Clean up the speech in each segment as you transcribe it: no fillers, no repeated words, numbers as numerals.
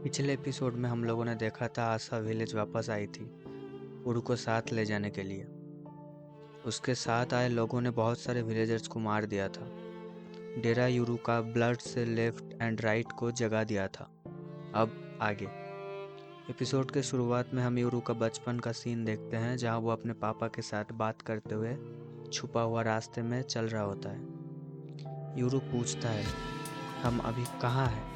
पिछले एपिसोड में हम लोगों ने देखा था आशा विलेज वापस आई थी उरु को साथ ले जाने के लिए। उसके साथ आए लोगों ने बहुत सारे विलेजर्स को मार दिया था। डेरा यूरू का ब्लड से लेफ्ट एंड राइट को जगा दिया था। अब आगे एपिसोड के शुरुआत में हम यूरू का बचपन का सीन देखते हैं, जहां वो अपने पापा के साथ बात करते हुए छुपा हुआ रास्ते में चल रहा होता है। यूरू पूछता है, हम अभी कहाँ हैं?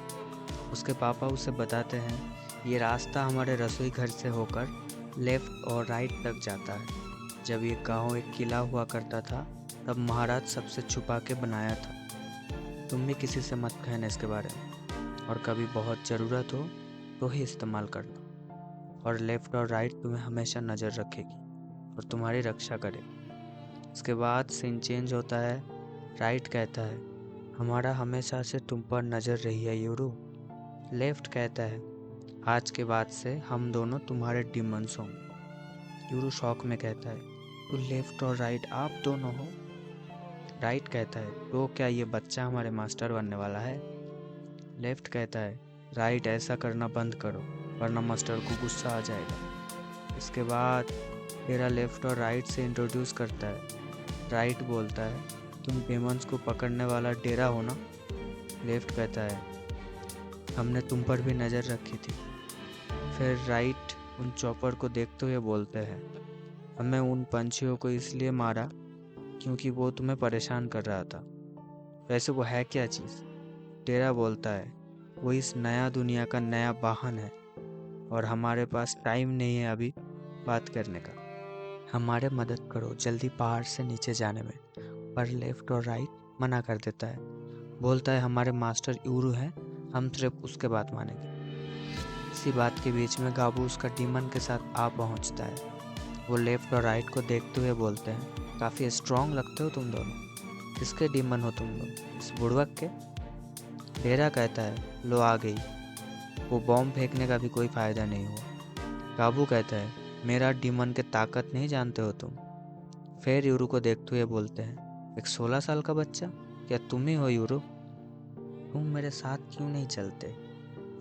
उसके पापा उसे बताते हैं, ये रास्ता हमारे रसोई घर से होकर लेफ्ट और राइट तक जाता है। जब ये गांव एक किला हुआ करता था, तब महाराज सबसे छुपा के बनाया था। तुम भी किसी से मत कहना इसके बारे में, और कभी बहुत ज़रूरत हो तो ही इस्तेमाल करना। और लेफ्ट और राइट तुम्हें हमेशा नज़र रखेगी और तुम्हारी रक्षा करेगी। इसके बाद सीन चेंज होता है। राइट कहता है, हमारा हमेशा से तुम पर नज़र रही है यूरू। लेफ्ट कहता है, आज के बाद से हम दोनों तुम्हारे डिमंस होंगे। यूरू शौक में कहता है, तो लेफ्ट और राइट आप दोनों हो? राइट कहता है, तो क्या ये बच्चा हमारे मास्टर बनने वाला है? लेफ्ट कहता है, राइट ऐसा करना बंद करो वरना मास्टर को गुस्सा आ जाएगा। इसके बाद डेरा लेफ्ट और राइट से इंट्रोड्यूस करता है। राइट बोलता है, तुम डिमंस को पकड़ने वाला डेरा हो ना? लेफ्ट कहता है, हमने तुम पर भी नज़र रखी थी। फिर राइट उन चॉपर को देखते हुए बोलते हैं, हमें उन पंछियों को इसलिए मारा क्योंकि वो तुम्हें परेशान कर रहा था। वैसे वो है क्या चीज़? टेरा बोलता है, वो इस नया दुनिया का नया वाहन है और हमारे पास टाइम नहीं है अभी बात करने का। हमारे मदद करो जल्दी पहाड़ से नीचे जाने में। पर लेफ्ट और राइट मना कर देता है। बोलता है, हमारे मास्टर यूरू हैं, हम सिर्फ उसके बात मानेंगे। इसी बात के बीच में गाबू उसका डीमन के साथ आ पहुंचता है। वो लेफ्ट और राइट को देखते हुए बोलते हैं, काफ़ी स्ट्रांग लगते हो तुम दोनों। किसके डीमन हो तुम लोग, इस बुड़वक के? डेरा कहता है, लो आ गई। वो बॉम्ब फेंकने का भी कोई फ़ायदा नहीं हुआ। काबू कहता है, मेरा डीमन के ताकत नहीं जानते हो तुम? फिर यूरू को देखते हुए बोलते हैं, एक 16 साल का बच्चा? क्या तुम ही हो यूरू? तुम मेरे साथ क्यों नहीं चलते?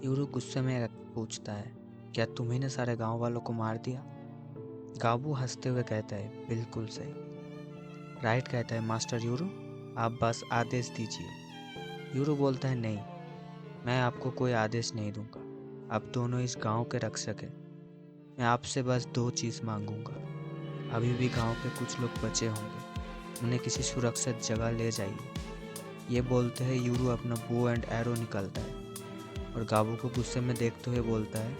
यूरू गुस्से में पूछता है, क्या तुम्ही ने सारे गांव वालों को मार दिया? गाबू हंसते हुए कहता है, बिल्कुल सही। राइट कहता है, मास्टर यूरू, आप बस आदेश दीजिए। यूरू बोलता है, नहीं, मैं आपको कोई आदेश नहीं दूंगा। आप दोनों इस गांव के रक्षक हैं। मैं आपसे बस दो चीज़ मांगूंगा। अभी भी गांव के कुछ लोग बचे होंगे, उन्हें किसी सुरक्षित जगह ले जाइए। ये बोलते हैं यूरू अपना बो एंड एरो निकालता है और गाबू को गुस्से में देखते हुए बोलता है,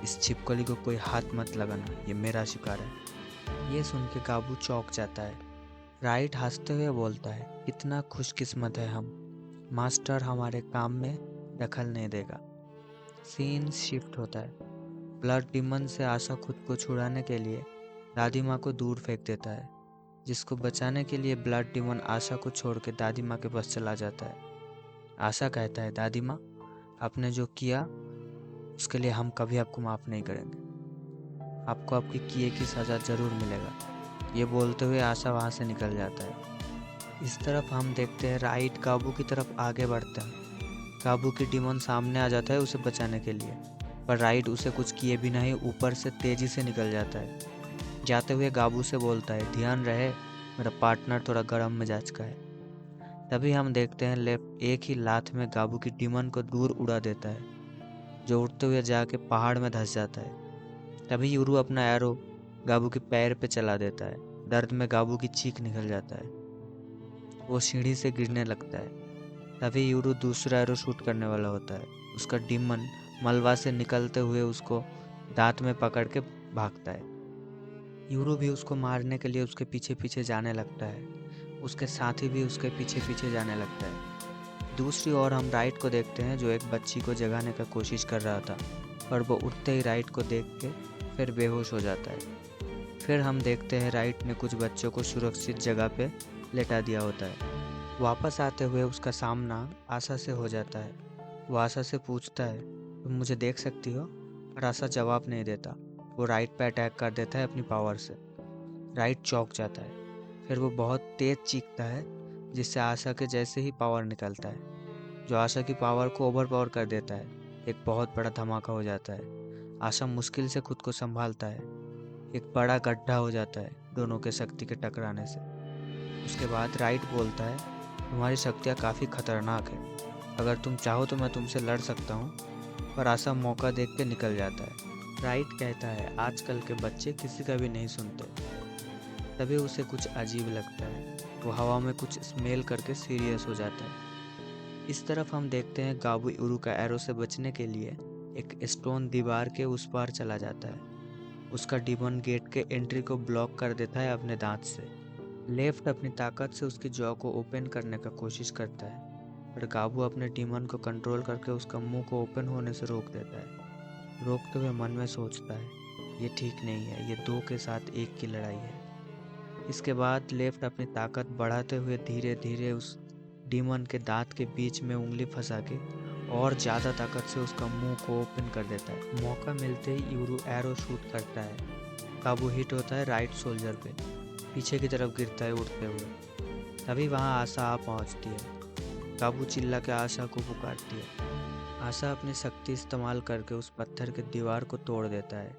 इस छिपकली को कोई हाथ मत लगाना, ये मेरा शिकार है। ये सुन के गाबू चौंक जाता है। राइट हंसते हुए बोलता है, कितना खुशकिस्मत है हम, मास्टर हमारे काम में दखल नहीं देगा। सीन शिफ्ट होता है। ब्लड डिमन से आशा खुद को छुड़ाने के लिए दादी माँ को दूर फेंक देता है, जिसको बचाने के लिए ब्लड डिमन आशा को छोड़ के दादी माँ के पास चला जाता है। आशा कहता है, दादी माँ, आपने जो किया उसके लिए हम कभी आपको माफ़ नहीं करेंगे। आपको आपके किए की सज़ा ज़रूर मिलेगा। ये बोलते हुए आशा वहाँ से निकल जाता है। इस तरफ हम देखते हैं राइट काबू की तरफ आगे बढ़ते हैं। काबू की डिमन सामने आ जाता है उसे बचाने के लिए, पर राइट उसे कुछ किए भी नहीं ऊपर से तेज़ी से निकल जाता है। जाते हुए गाबू से बोलता है, ध्यान रहे, मेरा पार्टनर थोड़ा गर्म मिजाज का है। तभी हम देखते हैं लेफ्ट एक ही लात में गाबू की डिमन को दूर उड़ा देता है, जो उड़ते हुए जाके पहाड़ में धंस जाता है। तभी यूरू अपना एरो गाबू के पैर पे चला देता है। दर्द में गाबू की चीख निकल जाता है। वो सीढ़ी से गिरने लगता है। तभी यूरू दूसरा एरो शूट करने वाला होता है। उसका डिमन मलबा से निकलते हुए उसको दांत में पकड़ के भागता है। यूरू भी उसको मारने के लिए उसके पीछे पीछे जाने लगता है। उसके साथी भी उसके पीछे पीछे जाने लगता है। दूसरी ओर हम राइट को देखते हैं, जो एक बच्ची को जगाने का कोशिश कर रहा था, पर वो उठते ही राइट को देख के फिर बेहोश हो जाता है। फिर हम देखते हैं राइट ने कुछ बच्चों को सुरक्षित जगह पे लेटा दिया होता है। वापस आते हुए उसका सामना आशा से हो जाता है। वो आशा से पूछता है, तुम मुझे देख सकती हो? पर आशा जवाब नहीं देता। वो राइट पे अटैक कर देता है अपनी पावर से। राइट चौंक जाता है। फिर वो बहुत तेज चीखता है, जिससे आशा के जैसे ही पावर निकलता है, जो आशा की पावर को ओवर पावर कर देता है। एक बहुत बड़ा धमाका हो जाता है। आशा मुश्किल से खुद को संभालता है। एक बड़ा गड्ढा हो जाता है दोनों के शक्ति के टकराने से। उसके बाद राइट बोलता है, तुम्हारी शक्तियाँ काफ़ी खतरनाक है, अगर तुम चाहो तो मैं तुमसे लड़ सकता हूँ। पर आशा मौका देख के निकल जाता है। राइट कहता है, आजकल के बच्चे किसी का भी नहीं सुनते। तभी उसे कुछ अजीब लगता है। वो हवा में कुछ स्मेल करके सीरियस हो जाता है। इस तरफ हम देखते हैं गाबू उरू का एरो से बचने के लिए एक स्टोन दीवार के उस पार चला जाता है। उसका डीमन गेट के एंट्री को ब्लॉक कर देता है अपने दांत से। लेफ्ट अपनी ताकत से उसकी जॉ को ओपन करने का कोशिश करता है, पर गाबू अपने डीमन को कंट्रोल करके उसका मुंह को ओपन होने से रोक देता है। रोकते हुए मन में सोचता है, ये ठीक नहीं है, ये दो के साथ एक की लड़ाई है। इसके बाद लेफ्ट अपनी ताकत बढ़ाते हुए धीरे धीरे उस डीमन के दांत के बीच में उंगली फंसा के और ज़्यादा ताकत से उसका मुंह को ओपन कर देता है। मौका मिलते ही यूरू एरो शूट करता है। काबू हिट होता है राइट शोल्डर पे, पीछे की तरफ गिरता है उड़ते हुए। तभी वहाँ आशा आ पहुँचती है। काबू चिल्ला के आशा को पुकारती है। आशा अपनी शक्ति इस्तेमाल करके उस पत्थर के दीवार को तोड़ देता है।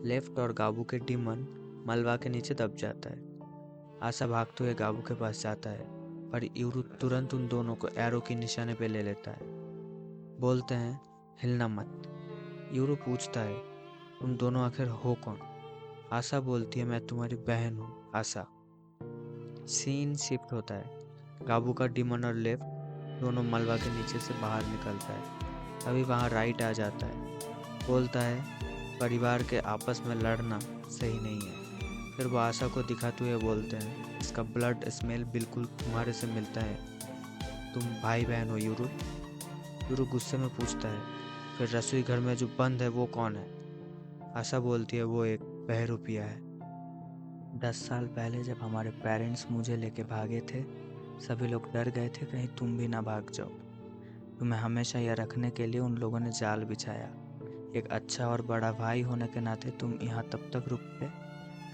लेफ्ट और गाबू के डीमन मलबा के नीचे दब जाता है। आशा भागते हुए गाबू के पास जाता है, पर यूरू तुरंत उन दोनों को एरो के निशाने पे ले लेता है। बोलते हैं, हिलना मत। यूरू पूछता है, तुम दोनों आखिर हो कौन? आशा बोलती है, मैं तुम्हारी बहन हूँ आशा। सीन शिफ्ट होता है। गाबू का डीमन और लेफ्ट दोनों मलबा के नीचे से बाहर निकलता है। तभी वहाँ राइट आ जाता है। बोलता है, परिवार के आपस में लड़ना सही नहीं है। फिर वो आशा को दिखाते हुए बोलते हैं, इसका ब्लड स्मेल बिल्कुल तुम्हारे से मिलता है। तुम भाई बहन हो यूरू? यूरू गुस्से में पूछता है, फिर रसोई घर में जो बंद है वो कौन है? आशा बोलती है, वो एक बहरूपिया है। 10 साल पहले जब हमारे पेरेंट्स मुझे लेके भागे थे, सभी लोग डर गए थे कहीं तुम भी ना भाग जाओ। तुम्हें हमेशा यह रखने के लिए उन लोगों ने जाल बिछाया। एक अच्छा और बड़ा भाई होने के नाते तुम यहाँ तब तक रुके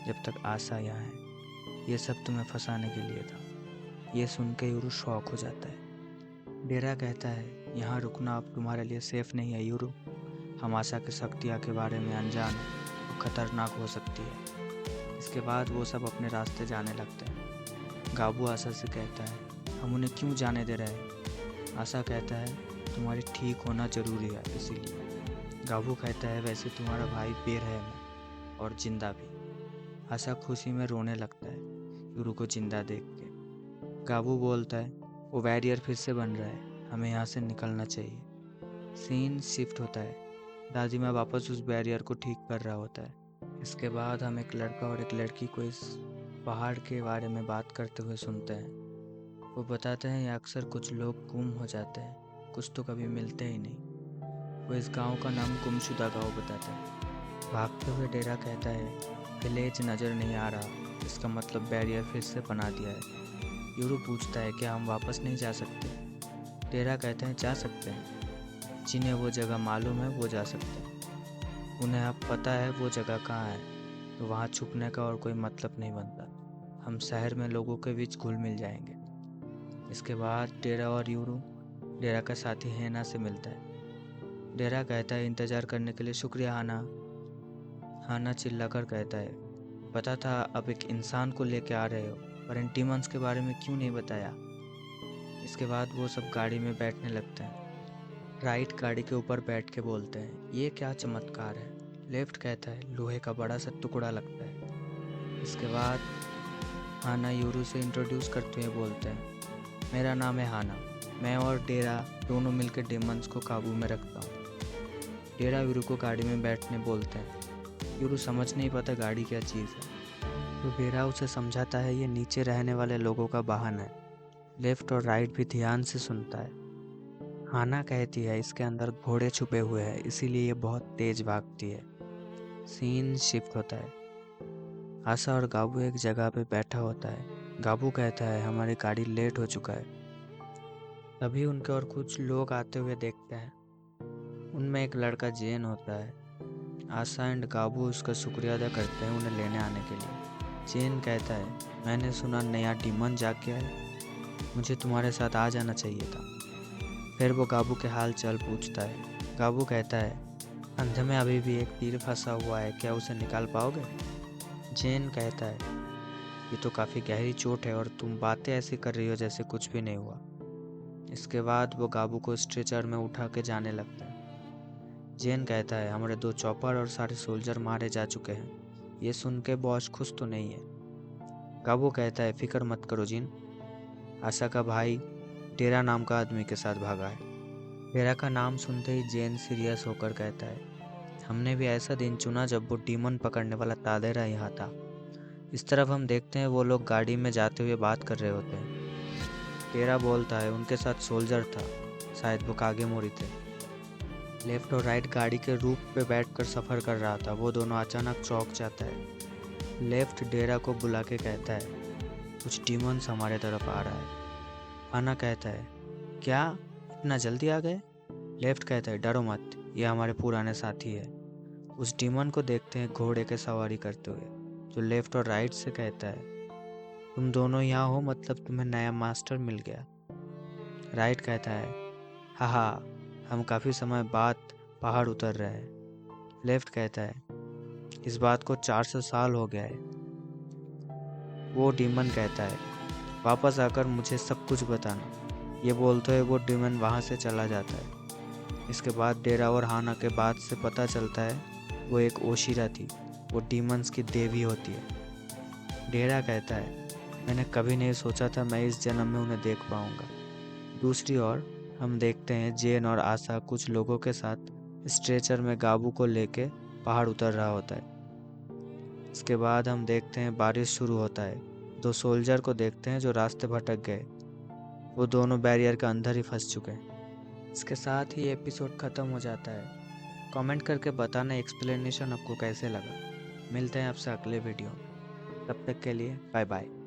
जब तक आशा यहाँ है। ये सब तुम्हें फंसाने के लिए था। ये सुन के यूरू शॉक हो जाता है। डेरा कहता है, यहाँ रुकना अब तुम्हारे लिए सेफ नहीं है यूरू। हम आशा की शक्तियाँ के बारे में अनजान और खतरनाक हो सकती है। इसके बाद वो सब अपने रास्ते जाने लगते हैं। गाबू आशा से कहता है, हम उन्हें क्यों जाने दे रहे हैं? आशा कहता है, तुम्हारी ठीक होना जरूरी है इसीलिए। गाबू कहता है, वैसे तुम्हारा भाई बेरहम है और जिंदा भी। आशा खुशी में रोने लगता है यूरू को जिंदा देख के। गाबू बोलता है, वो वैरियर फिर से बन रहा है, हमें यहाँ से निकलना चाहिए। सीन शिफ्ट होता है। दादी माँ वापस उस बैरियर को ठीक कर रहा होता है। इसके बाद हम एक लड़का और एक लड़की को इस पहाड़ के बारे में बात करते हुए सुनते हैं। वो बताते हैं, यहाँ अक्सर कुछ लोग गुम हो जाते हैं, कुछ तो कभी मिलते ही नहीं। वो इस गांव का नाम गुमशुदा गांव बताता है। भागते हुए डेरा कहता है, विलेज नज़र नहीं आ रहा, इसका मतलब बैरियर फिर से बना दिया है। यूरू पूछता है, क्या हम वापस नहीं जा सकते? डेरा कहते हैं, जा सकते हैं। जिन्हें वो जगह मालूम है वो जा सकते हैं। उन्हें अब पता है वो जगह कहाँ है, तो वहाँ छुपने का और कोई मतलब नहीं बनता। हम शहर में लोगों के बीच घुल मिल जाएंगे। इसके बाद डेरा और यूरू डेरा का साथी हैना से मिलता है। डेरा कहता है, इंतज़ार करने के लिए शुक्रिया हाना। हाना चिल्लाकर कहता है, पता था अब एक इंसान को लेके आ रहे हो, पर इन डीमंस के बारे में क्यों नहीं बताया? इसके बाद वो सब गाड़ी में बैठने लगते हैं। राइट गाड़ी के ऊपर बैठ के बोलते हैं, ये क्या चमत्कार है? लेफ्ट कहता है, लोहे का बड़ा सा टुकड़ा लगता है। इसके बाद हाना यूरू से इंट्रोड्यूस करते हुए बोलते हैं, मेरा नाम है हाना, मैं और डेरा दोनों मिलकर डेमंस को काबू में रखता हूँ। डेरा यूरू को गाड़ी में बैठने बोलते हैं। यूरू समझ नहीं पाता गाड़ी क्या चीज़ है, तो डेरा उसे समझाता है, ये नीचे रहने वाले लोगों का वाहन है। लेफ्ट और राइट भी ध्यान से सुनता है। हाना कहती है, इसके अंदर घोड़े छुपे हुए हैं, इसीलिए ये बहुत तेज भागती है। सीन शिफ्ट होता है। आशा और गाबू एक जगह पे बैठा होता है। गाबू कहता है, हमारी गाड़ी लेट हो चुका है। तभी उनके और कुछ लोग आते हुए देखते हैं। उनमें एक लड़का जेन होता है। आशा एंड गाबू उसका शुक्रिया अदा करते हैं उन्हें लेने आने के लिए। जेन कहता है, मैंने सुना नया डीमन जाग गया है, मुझे तुम्हारे साथ आ जाना चाहिए था। फिर वो गाबू के हाल चाल पूछता है। गाबू कहता है, अंधे में अभी भी एक तीर फंसा हुआ है, क्या उसे निकाल पाओगे? जेन कहता है, ये तो काफ़ी गहरी चोट है और तुम बातें ऐसी कर रही हो जैसे कुछ भी नहीं हुआ। इसके बाद वो गाबू को स्ट्रेचर में उठा के जाने लगता है। जेन कहता है, हमारे 2 चॉपर और सारे सोल्जर मारे जा चुके हैं। ये सुन के बॉस खुश तो नहीं है। गाबू कहता है, फिक्र मत करो जिन, आशा का भाई डेरा नाम का आदमी के साथ भागा है। डेरा का नाम सुनते ही जेन सीरियस होकर कहता है, हमने भी ऐसा दिन चुना जब वो डीमन पकड़ने वाला तादेरा यहाँ था। इस तरफ हम देखते हैं वो लोग गाड़ी में जाते हुए बात कर रहे होते हैं। डेरा बोलता है उनके साथ सोल्जर था, शायद वो कागेमोरी थे। लेफ्ट और राइट गाड़ी के रूफ पे बैठकर सफ़र कर रहा था। वो दोनों अचानक चौंक जाता है। लेफ्ट डेरा को बुला के कहता है, कुछ डीमंस हमारे तरफ आ रहा है। हाना कहता है, क्या इतना जल्दी आ गए? लेफ्ट कहता है, डरो मत, ये हमारे पुराने साथी है। उस डीमन को देखते हैं घोड़े के सवारी करते हुए, जो लेफ्ट और राइट से कहता है, तुम दोनों यहाँ हो मतलब तुम्हें नया मास्टर मिल गया। राइट कहता है, हाहा, हम काफ़ी समय बाद पहाड़ उतर रहे हैं। लेफ्ट कहता है, इस बात को 400 साल हो गया है। वो डीमन कहता है, वापस आकर मुझे सब कुछ बताना। ये बोलते हुए वो डीमन वहाँ से चला जाता है। इसके बाद डेरा और हाना के बात से पता चलता है वो एक ओशिरा थी। वो डीमंस की देवी होती है। डेरा कहता है, मैंने कभी नहीं सोचा था मैं इस जन्म में उन्हें देख पाऊंगा। दूसरी ओर हम देखते हैं जेन और आशा कुछ लोगों के साथ स्ट्रेचर में गाबू को लेके पहाड़ उतर रहा होता है। इसके बाद हम देखते हैं बारिश शुरू होता है। 2 सोल्जर को देखते हैं जो रास्ते भटक गए। वो दोनों बैरियर के अंदर ही फंस चुके हैं। इसके साथ ही एपिसोड ख़त्म हो जाता है। कमेंट करके बताना एक्सप्लेनेशन आपको कैसे लगा। मिलते हैं आपसे अगले वीडियो में। तब तक के लिए बाय बाय।